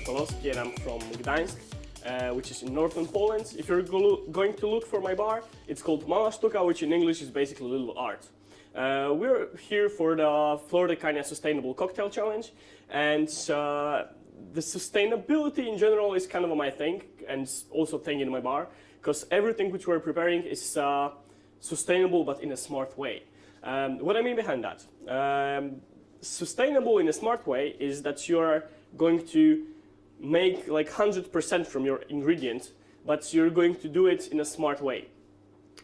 Pelowski and I'm from Gdańsk, which is in northern Poland. If you're going to look for my bar, it's called Mała Sztuka, which in English is basically little art. We're here for the Flora Sustainable Cocktail Challenge, and the sustainability in general is kind of my thing, and also thing in my bar, because everything which we're preparing is sustainable but in a smart way. What I mean behind that? Sustainable in a smart way is that you're going to make like 100% from your ingredients, but you're going to do it in a smart way.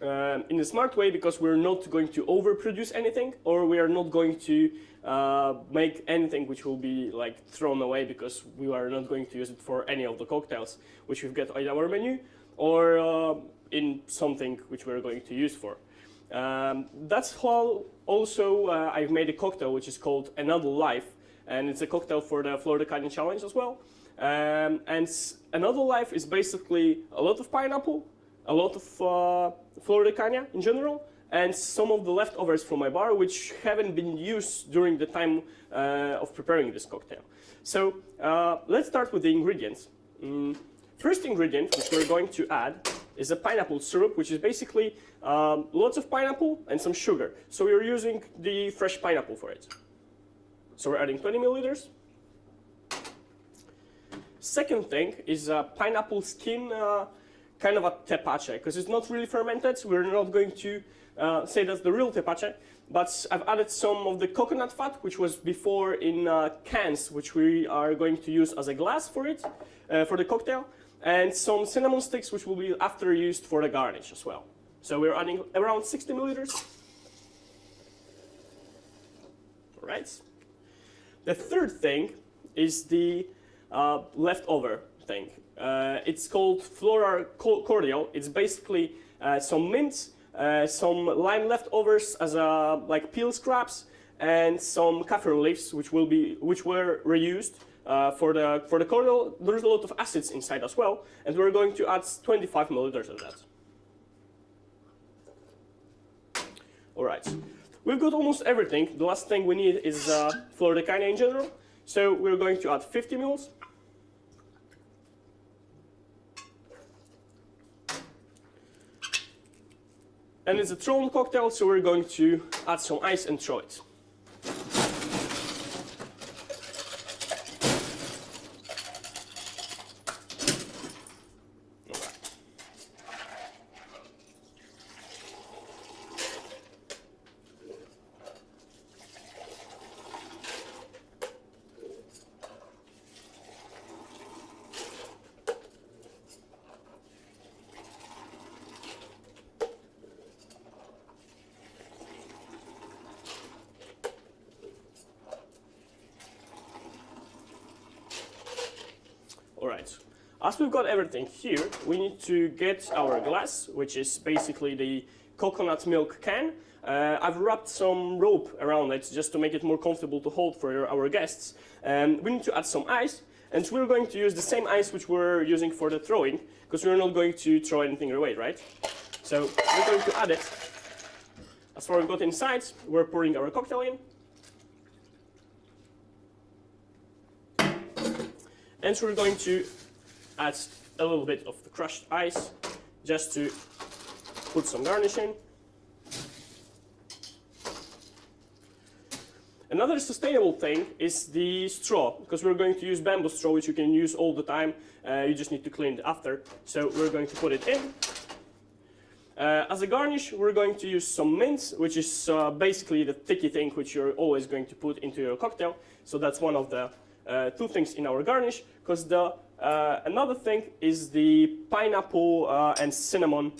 In a smart way because we're not going to overproduce anything, or we are not going to make anything which will be like thrown away because we are not going to use it for any of the cocktails which we've got on our menu, or in something which we're going to use for. That's how also I've made a cocktail which is called Another Life, and it's a cocktail for the Flora Cordial Challenge as well. And Another Life is basically a lot of pineapple, a lot of Flora Cordial in general, and some of the leftovers from my bar which haven't been used during the time of preparing this cocktail. So let's start with the ingredients. First ingredient which we're going to add is a pineapple syrup, which is basically lots of pineapple and some sugar. So we're using the fresh pineapple for it. So we're adding 20 milliliters. Second thing is pineapple skin, kind of a tepache, because it's not really fermented. We're not going to say that's the real tepache, but I've added some of the coconut fat, which was before in cans, which we are going to use as a glass for it, for the cocktail, and some cinnamon sticks, which will be after used for the garnish as well. So we're adding around 60 milliliters. All right. The third thing is the leftover thing. It's called Flora Cordial. It's basically some mint, some lime leftovers as like peel scraps, and some kaffir leaves, which were reused for the cordial. There's a lot of acids inside as well, and we're going to add 25 milliliters of that. All right, we've got almost everything. The last thing we need is Flora Cordial in general. So we're going to add 50 mils. And it's a thrown cocktail, so we're going to add some ice and throw it. Alright, as we've got everything here, we need to get our glass, which is basically the coconut milk can. I've wrapped some rope around it just to make it more comfortable to hold for our guests. We need to add some ice, and we're going to use the same ice which we're using for the throwing, because we're not going to throw anything away, right? So we're going to add it. As far as we've got inside, we're pouring our cocktail in. And so we're going to add a little bit of the crushed ice just to put some garnish in. Another sustainable thing is the straw, because we're going to use bamboo straw, which you can use all the time. You just need to clean it after. So we're going to put it in. As a garnish, we're going to use some mint, which is basically the thicky thing which you're always going to put into your cocktail. So that's one of the two things in our garnish, because another thing is the pineapple and cinnamon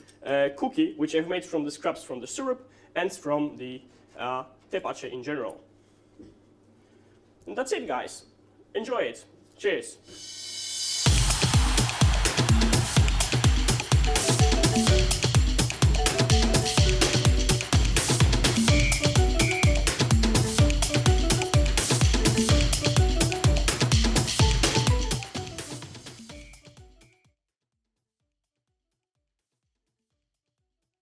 cookie, which I've made from the scraps from the syrup and from the tepache in general. And that's it, guys. Enjoy it. Cheers.